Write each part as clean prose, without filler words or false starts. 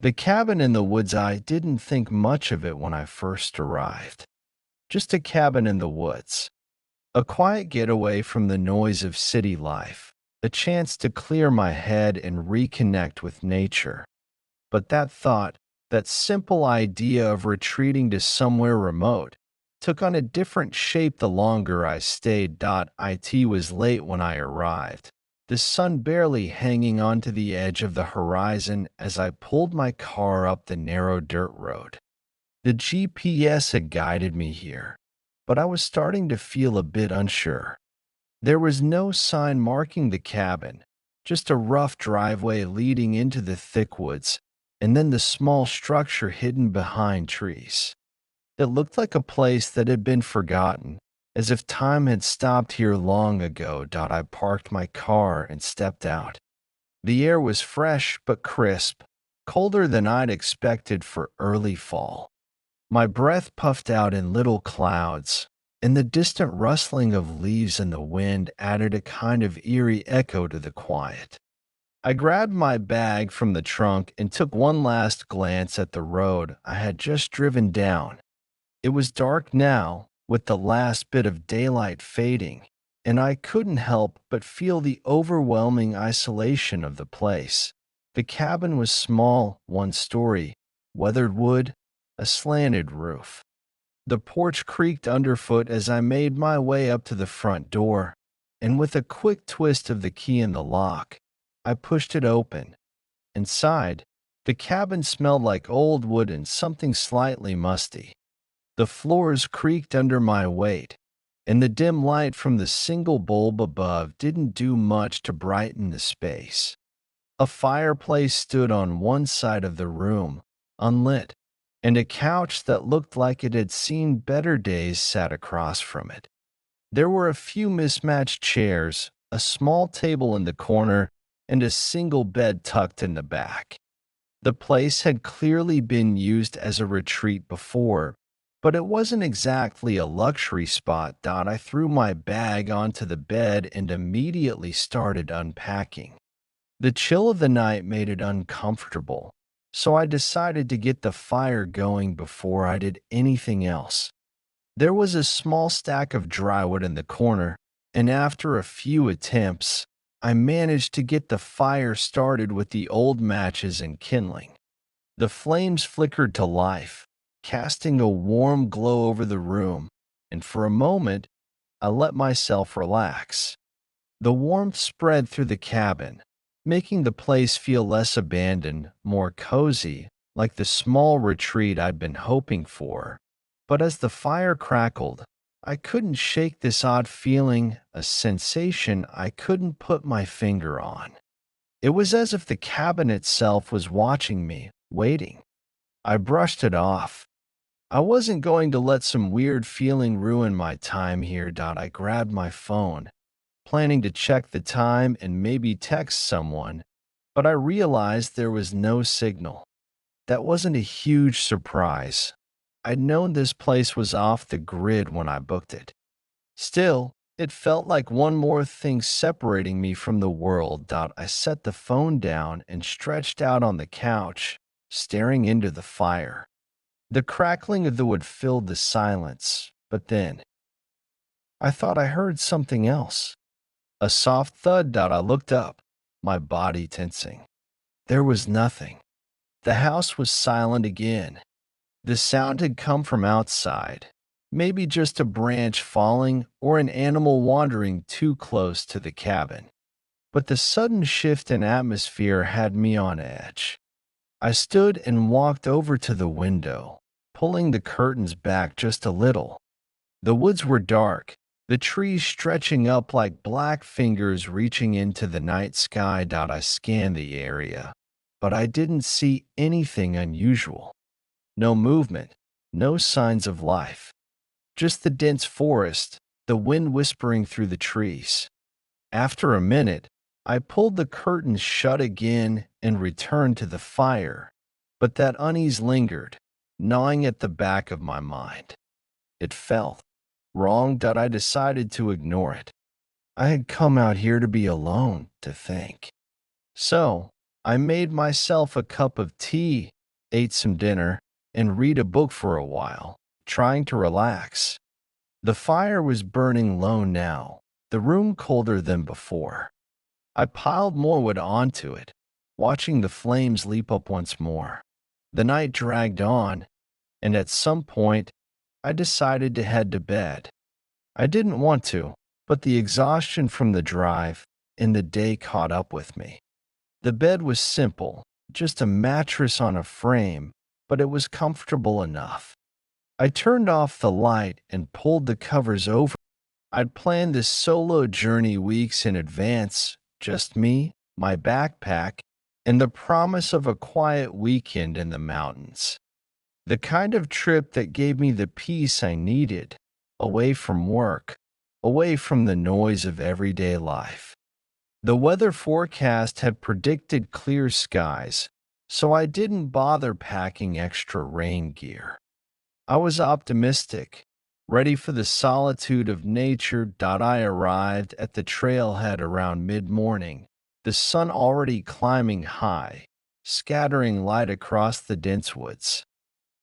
The cabin in the woods, I didn't think much of it when I first arrived. Just a cabin in the woods. A quiet getaway from the noise of city life. A chance to clear my head and reconnect with nature. But that thought, that simple idea of retreating to somewhere remote, took on a different shape the longer I stayed. It was late when I arrived, the sun barely hanging onto the edge of the horizon as I pulled my car up the narrow dirt road. The GPS had guided me here, but I was starting to feel a bit unsure. There was no sign marking the cabin, just a rough driveway leading into the thick woods, and then the small structure hidden behind trees. It looked like a place that had been forgotten, as if time had stopped here long ago. I parked my car and stepped out. The air was fresh but crisp, colder than I'd expected for early fall. My breath puffed out in little clouds, and the distant rustling of leaves in the wind added a kind of eerie echo to the quiet. I grabbed my bag from the trunk and took one last glance at the road I had just driven down. It was dark now, with the last bit of daylight fading, and I couldn't help but feel the overwhelming isolation of the place. The cabin was small, one story, weathered wood, a slanted roof. The porch creaked underfoot as I made my way up to the front door, and with a quick twist of the key in the lock, I pushed it open. Inside, the cabin smelled like old wood and something slightly musty. The floors creaked under my weight, and the dim light from the single bulb above didn't do much to brighten the space. A fireplace stood on one side of the room, unlit, and a couch that looked like it had seen better days sat across from it. There were a few mismatched chairs, a small table in the corner, and a single bed tucked in the back. The place had clearly been used as a retreat before, but it wasn't exactly a luxury spot. I threw my bag onto the bed and immediately started unpacking. The chill of the night made it uncomfortable, so I decided to get the fire going before I did anything else. There was a small stack of drywood in the corner, and after a few attempts, I managed to get the fire started with the old matches and kindling. The flames flickered to life, casting a warm glow over the room, and for a moment, I let myself relax. The warmth spread through the cabin, making the place feel less abandoned, more cozy, like the small retreat I'd been hoping for. But as the fire crackled, I couldn't shake this odd feeling, a sensation I couldn't put my finger on. It was as if the cabin itself was watching me, waiting. I brushed it off. I wasn't going to let some weird feeling ruin my time here. I grabbed my phone, planning to check the time and maybe text someone, but I realized there was no signal. That wasn't a huge surprise. I'd known this place was off the grid when I booked it. Still, it felt like one more thing separating me from the world. I set the phone down and stretched out on the couch, staring into the fire. The crackling of the wood filled the silence, but then I thought I heard something else. A soft thud. I looked up, my body tensing. There was nothing. The house was silent again. The sound had come from outside, maybe just a branch falling or an animal wandering too close to the cabin. But the sudden shift in atmosphere had me on edge. I stood and walked over to the window, pulling the curtains back just a little. The woods were dark, the trees stretching up like black fingers reaching into the night sky. I scanned the area, but I didn't see anything unusual. No movement, no signs of life. Just the dense forest, the wind whispering through the trees. After a minute, I pulled the curtains shut again and returned to the fire, but that unease lingered, gnawing at the back of my mind. It felt wrong. I decided to ignore it. I had come out here to be alone, to think. So, I made myself a cup of tea, ate some dinner, and read a book for a while, trying to relax. The fire was burning low now, the room colder than before. I piled more wood onto it, watching the flames leap up once more. The night dragged on, and at some point, I decided to head to bed. I didn't want to, but the exhaustion from the drive and the day caught up with me. The bed was simple, just a mattress on a frame, but it was comfortable enough. I turned off the light and pulled the covers over. I'd planned this solo journey weeks in advance, just me, my backpack, and the promise of a quiet weekend in the mountains. The kind of trip that gave me the peace I needed, away from work, away from the noise of everyday life. The weather forecast had predicted clear skies, so I didn't bother packing extra rain gear. I was optimistic, ready for the solitude of nature. I arrived at the trailhead around mid-morning, the sun already climbing high, scattering light across the dense woods.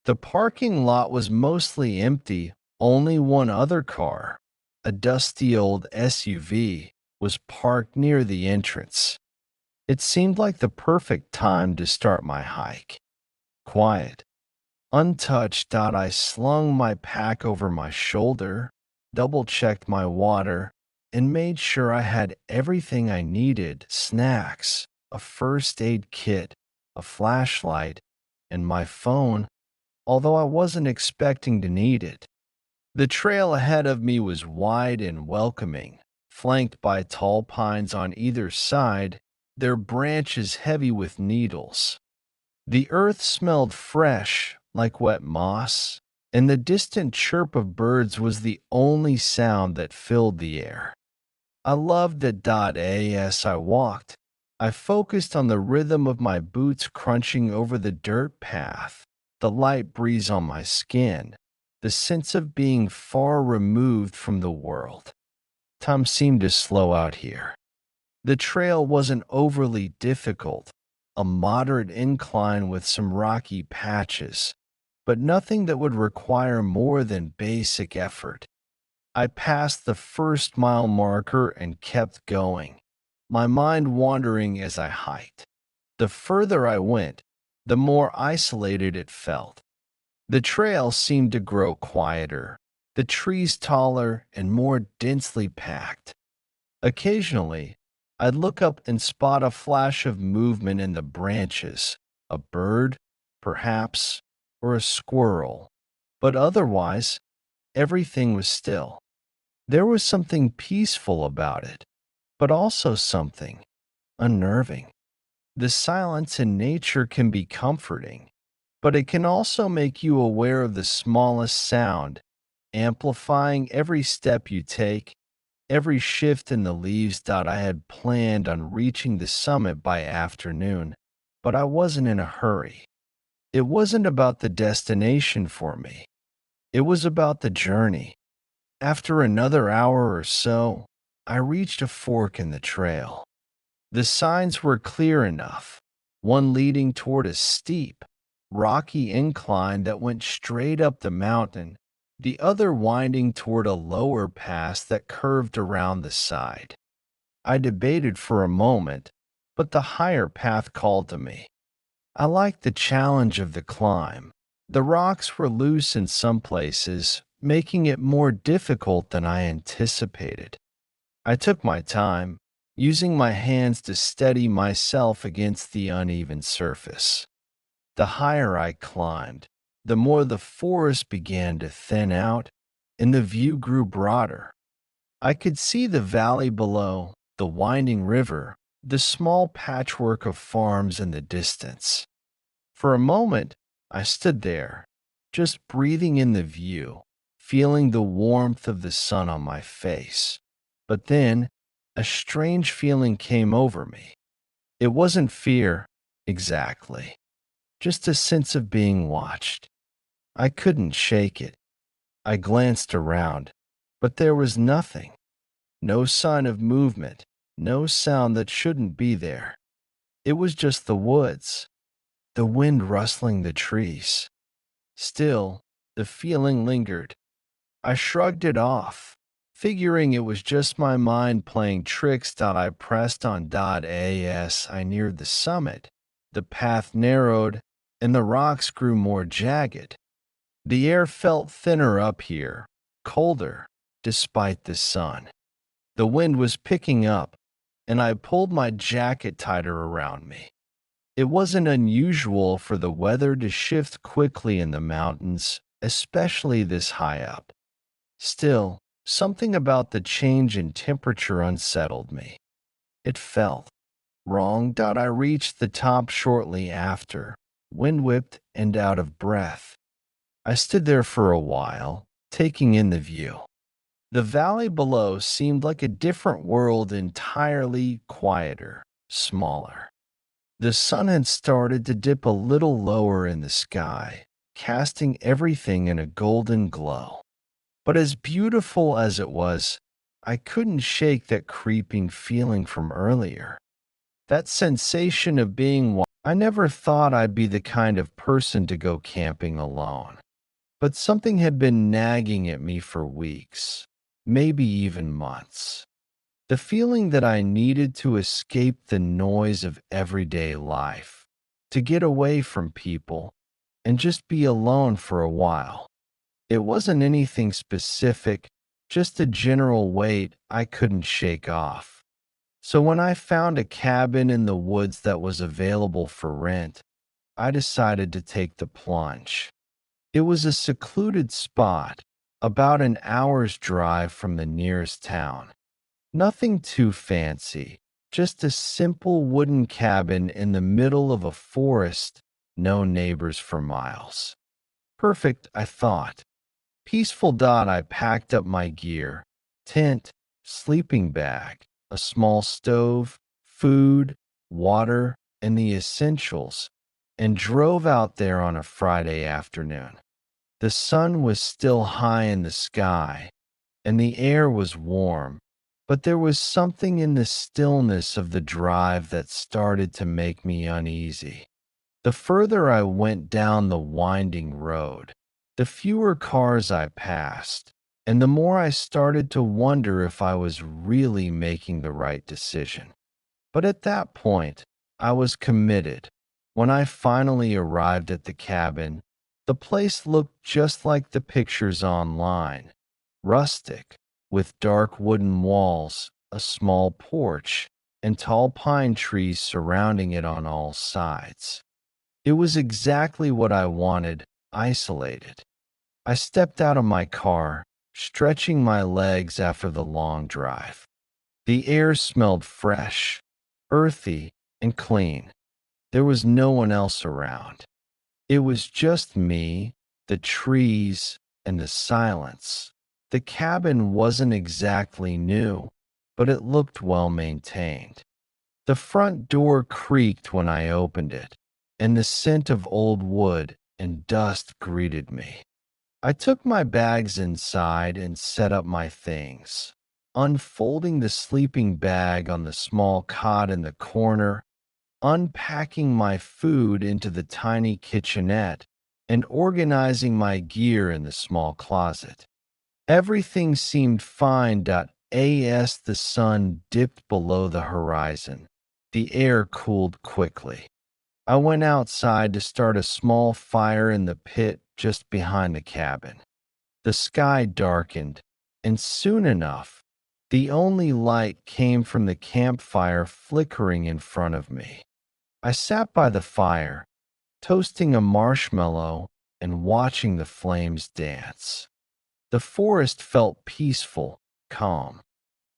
The parking lot was mostly empty, only one other car, a dusty old SUV, was parked near the entrance. It seemed like the perfect time to start my hike. Quiet, untouched. I slung my pack over my shoulder, double-checked my water, and made sure I had everything I needed: snacks, a first aid kit, a flashlight, and my phone, although I wasn't expecting to need it. The trail ahead of me was wide and welcoming, flanked by tall pines on either side, their branches heavy with needles. The earth smelled fresh, like wet moss, and the distant chirp of birds was the only sound that filled the air. I loved it. As I walked, I focused on the rhythm of my boots crunching over the dirt path, the light breeze on my skin, the sense of being far removed from the world. Time seemed to slow out here. The trail wasn't overly difficult, a moderate incline with some rocky patches, but nothing that would require more than basic effort. I passed the first mile marker and kept going, my mind wandering as I hiked. The further I went, the more isolated it felt. The trail seemed to grow quieter, the trees taller and more densely packed. Occasionally, I'd look up and spot a flash of movement in the branches, a bird, perhaps, or a squirrel, but otherwise, everything was still. There was something peaceful about it, but also something unnerving. The silence in nature can be comforting, but it can also make you aware of the smallest sound, amplifying every step you take, every shift in the leaves. I had planned on reaching the summit by afternoon, but I wasn't in a hurry. It wasn't about the destination for me. It was about the journey. After another hour or so, I reached a fork in the trail. The signs were clear enough, one leading toward a steep, rocky incline that went straight up the mountain, the other winding toward a lower pass that curved around the side. I debated for a moment, but the higher path called to me. I liked the challenge of the climb. The rocks were loose in some places, making it more difficult than I anticipated. I took my time, using my hands to steady myself against the uneven surface. The higher I climbed, the more the forest began to thin out, and the view grew broader. I could see the valley below, the winding river, the small patchwork of farms in the distance. For a moment, I stood there, just breathing in the view, feeling the warmth of the sun on my face. But then, a strange feeling came over me. It wasn't fear, exactly, just a sense of being watched. I couldn't shake it. I glanced around, but there was nothing. No sign of movement, no sound that shouldn't be there. It was just the woods, the wind rustling the trees. Still, the feeling lingered. I shrugged it off, figuring it was just my mind playing tricks. I pressed on. As I neared the summit, the path narrowed and the rocks grew more jagged. The air felt thinner up here, colder, despite the sun. The wind was picking up, and I pulled my jacket tighter around me. It wasn't unusual for the weather to shift quickly in the mountains, especially this high up. Still, something about the change in temperature unsettled me. It felt wrong. I reached the top shortly after, wind whipped and out of breath. I stood there for a while, taking in the view. The valley below seemed like a different world, entirely quieter, smaller. The sun had started to dip a little lower in the sky, casting everything in a golden glow. But as beautiful as it was, I couldn't shake that creeping feeling from earlier. That sensation of being one. I never thought I'd be the kind of person to go camping alone. But something had been nagging at me for weeks, maybe even months. The feeling that I needed to escape the noise of everyday life, to get away from people, and just be alone for a while. It wasn't anything specific, just a general weight I couldn't shake off. So when I found a cabin in the woods that was available for rent, I decided to take the plunge. It was a secluded spot, about an hour's drive from the nearest town. Nothing too fancy, just a simple wooden cabin in the middle of a forest, no neighbors for miles. Perfect, I thought. Peaceful. I packed up my gear, tent, sleeping bag, a small stove, food, water, and the essentials, and drove out there on a Friday afternoon. The sun was still high in the sky, and the air was warm, but there was something in the stillness of the drive that started to make me uneasy. The further I went down the winding road, the fewer cars I passed, and the more I started to wonder if I was really making the right decision. But at that point, I was committed. When I finally arrived at the cabin, the place looked just like the pictures online, rustic, with dark wooden walls, a small porch, and tall pine trees surrounding it on all sides. It was exactly what I wanted, isolated. I stepped out of my car, stretching my legs after the long drive. The air smelled fresh, earthy, and clean. There was no one else around. It was just me, the trees, and the silence. The cabin wasn't exactly new, but it looked well maintained. The front door creaked when I opened it, and the scent of old wood and dust greeted me. I took my bags inside and set up my things, unfolding the sleeping bag on the small cot in the corner, unpacking my food into the tiny kitchenette, and organizing my gear in the small closet. Everything seemed fine. As the sun dipped below the horizon, the air cooled quickly. I went outside to start a small fire in the pit just behind the cabin. The sky darkened, and soon enough, the only light came from the campfire flickering in front of me. I sat by the fire, toasting a marshmallow and watching the flames dance. The forest felt peaceful, calm.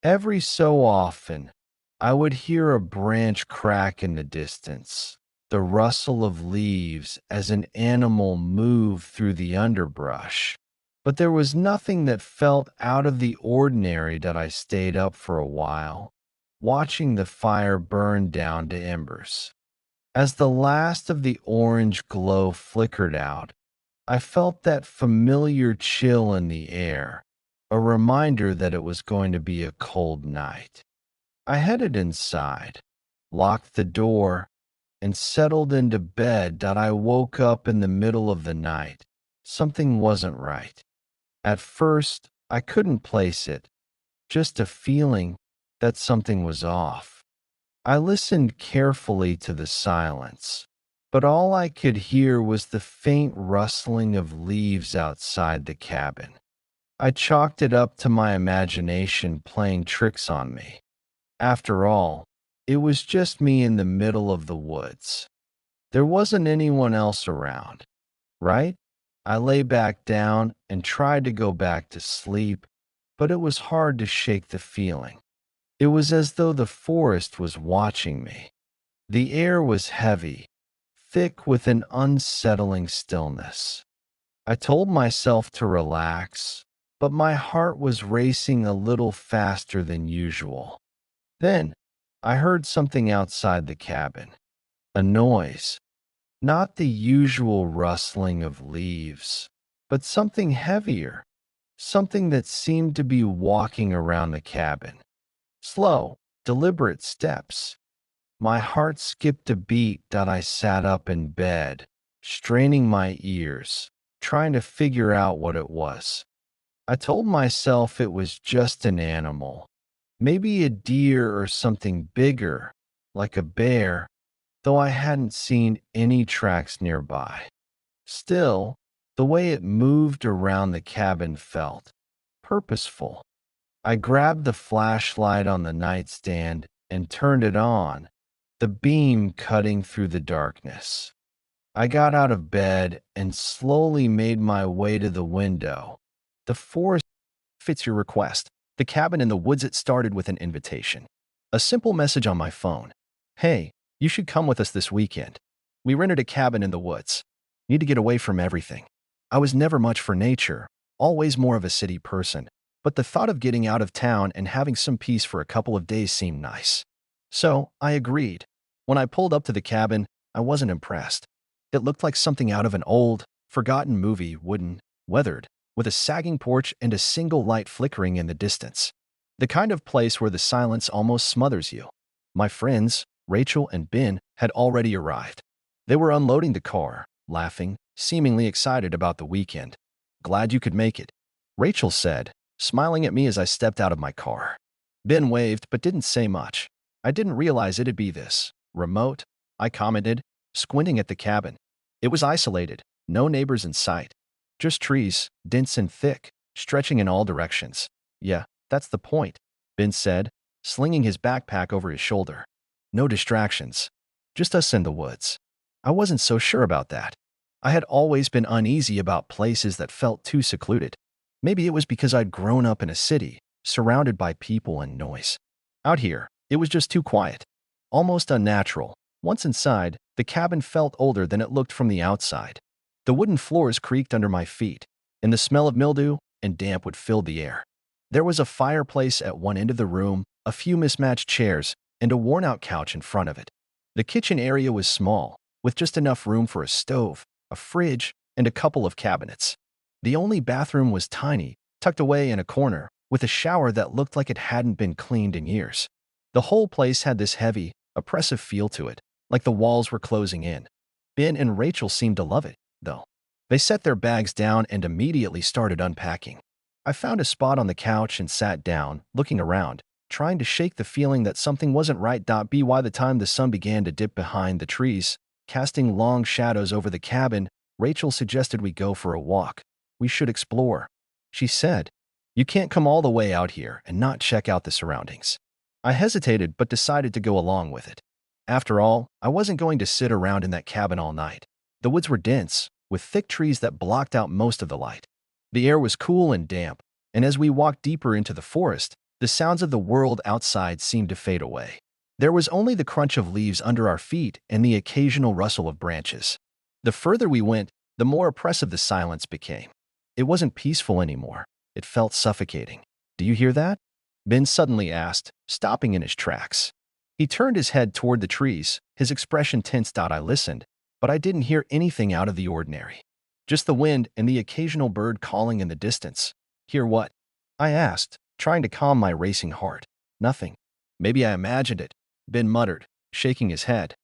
Every so often, I would hear a branch crack in the distance, the rustle of leaves as an animal moved through the underbrush. But there was nothing that felt out of the ordinary. I stayed up for a while, watching the fire burn down to embers. As the last of the orange glow flickered out, I felt that familiar chill in the air, a reminder that it was going to be a cold night. I headed inside, locked the door, and settled into bed that I woke up in the middle of the night. Something wasn't right. At first, I couldn't place it, just a feeling that something was off. I listened carefully to the silence, but all I could hear was the faint rustling of leaves outside the cabin. I chalked it up to my imagination playing tricks on me. After all, it was just me in the middle of the woods. There wasn't anyone else around, right? I lay back down and tried to go back to sleep, but it was hard to shake the feeling. It was as though the forest was watching me. The air was heavy, thick with an unsettling stillness. I told myself to relax, but my heart was racing a little faster than usual. Then, I heard something outside the cabin. A noise. Not the usual rustling of leaves, but something heavier. Something that seemed to be walking around the cabin. Slow, deliberate steps. My heart skipped a beat that I sat up in bed, straining my ears, trying to figure out what it was. I told myself it was just an animal, maybe a deer or something bigger, like a bear, though I hadn't seen any tracks nearby. Still, the way it moved around the cabin felt purposeful. I grabbed the flashlight on the nightstand and turned it on, the beam cutting through the darkness. I got out of bed and slowly made my way to the window. The forest fits your request. The cabin in the woods. It started with an invitation. A simple message on my phone. Hey, you should come with us this weekend. We rented a cabin in the woods. Need to get away from everything. I was never much for nature, always more of a city person, but the thought of getting out of town and having some peace for a couple of days seemed nice. So I agreed. When I pulled up to the cabin, I wasn't impressed. It looked like something out of an old, forgotten movie, wooden, weathered, with a sagging porch and a single light flickering in the distance. The kind of place where the silence almost smothers you. My friends, Rachel and Ben, had already arrived. They were unloading the car, laughing, seemingly excited about the weekend. Glad you could make it, Rachel said, smiling at me as I stepped out of my car. Ben waved but didn't say much. I didn't realize it'd be this remote, I commented, squinting at the cabin. It was isolated, no neighbors in sight. Just trees, dense and thick, stretching in all directions. Yeah, that's the point, Ben said, slinging his backpack over his shoulder. No distractions. Just us in the woods. I wasn't so sure about that. I had always been uneasy about places that felt too secluded. Maybe it was because I'd grown up in a city, surrounded by people and noise. Out here, it was just too quiet. Almost unnatural. Once inside, the cabin felt older than it looked from the outside. The wooden floors creaked under my feet, and the smell of mildew and damp would fill the air. There was a fireplace at one end of the room, a few mismatched chairs, and a worn-out couch in front of it. The kitchen area was small, with just enough room for a stove, a fridge, and a couple of cabinets. The only bathroom was tiny, tucked away in a corner, with a shower that looked like it hadn't been cleaned in years. The whole place had this heavy, oppressive feel to it, like the walls were closing in. Ben and Rachel seemed to love it, though. They set their bags down and immediately started unpacking. I found a spot on the couch and sat down, looking around, trying to shake the feeling that something wasn't right. By the time the sun began to dip behind the trees, casting long shadows over the cabin, Rachel suggested we go for a walk. We should explore, she said. You can't come all the way out here and not check out the surroundings. I hesitated but decided to go along with it. After all, I wasn't going to sit around in that cabin all night. The woods were dense, with thick trees that blocked out most of the light. The air was cool and damp, and as we walked deeper into the forest, the sounds of the world outside seemed to fade away. There was only the crunch of leaves under our feet and the occasional rustle of branches. The further we went, the more oppressive the silence became. It wasn't peaceful anymore. It felt suffocating. Do you hear that? Ben suddenly asked, stopping in his tracks. He turned his head toward the trees, his expression tensed. I listened, but I didn't hear anything out of the ordinary. Just the wind and the occasional bird calling in the distance. Hear what? I asked, trying to calm my racing heart. Nothing. Maybe I imagined it, Ben muttered, shaking his head.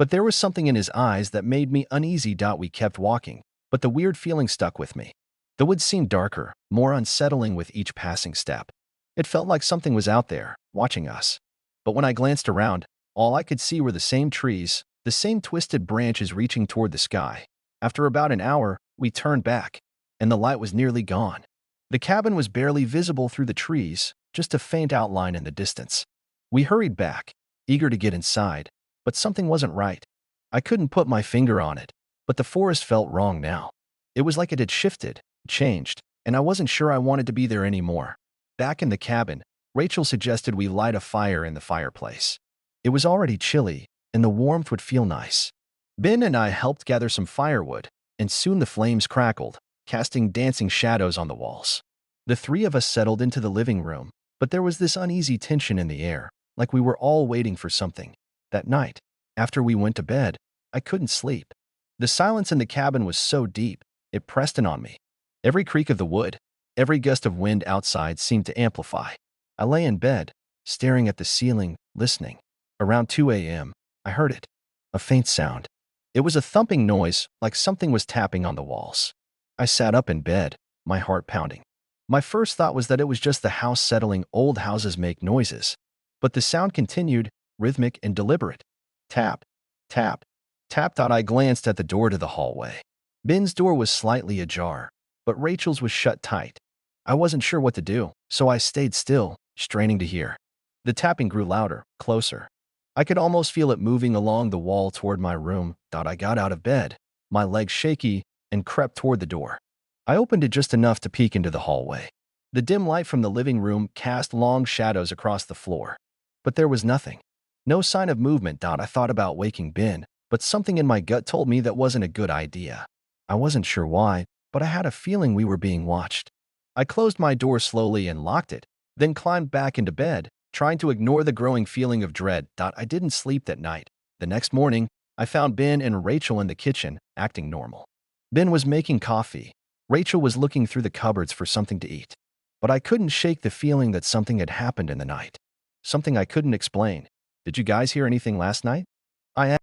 But there was something in his eyes that made me uneasy. We kept walking, but the weird feeling stuck with me. The woods seemed darker, more unsettling with each passing step. It felt like something was out there, watching us. But when I glanced around, all I could see were the same trees, the same twisted branches reaching toward the sky. After about an hour, we turned back, and the light was nearly gone. The cabin was barely visible through the trees, just a faint outline in the distance. We hurried back, eager to get inside, but something wasn't right. I couldn't put my finger on it, but the forest felt wrong now. It was like it had shifted, changed, and I wasn't sure I wanted to be there anymore. Back in the cabin, Rachel suggested we light a fire in the fireplace. It was already chilly, and the warmth would feel nice. Ben and I helped gather some firewood, and soon the flames crackled, casting dancing shadows on the walls. The three of us settled into the living room, but there was this uneasy tension in the air, like we were all waiting for something. That night, after we went to bed, I couldn't sleep. The silence in the cabin was so deep, it pressed in on me. Every creak of the wood, every gust of wind outside seemed to amplify. I lay in bed, staring at the ceiling, listening. Around 2 a.m., I heard it. A faint sound. It was a thumping noise, like something was tapping on the walls. I sat up in bed, my heart pounding. My first thought was that it was just the house settling. Old houses make noises. But the sound continued, rhythmic and deliberate. Tap, tap, tap. I glanced at the door to the hallway. Ben's door was slightly ajar, but Rachel's was shut tight. I wasn't sure what to do, so I stayed still, straining to hear. The tapping grew louder, closer. I could almost feel it moving along the wall toward my room. I got out of bed, my legs shaky, and crept toward the door. I opened it just enough to peek into the hallway. The dim light from the living room cast long shadows across the floor. But there was nothing. No sign of movement. I thought about waking Ben, but something in my gut told me that wasn't a good idea. I wasn't sure why, but I had a feeling we were being watched. I closed my door slowly and locked it, then climbed back into bed, trying to ignore the growing feeling of dread. I didn't sleep that night. The next morning, I found Ben and Rachel in the kitchen, acting normal. Ben was making coffee. Rachel was looking through the cupboards for something to eat. But I couldn't shake the feeling that something had happened in the night. Something I couldn't explain. Did you guys hear anything last night? I asked.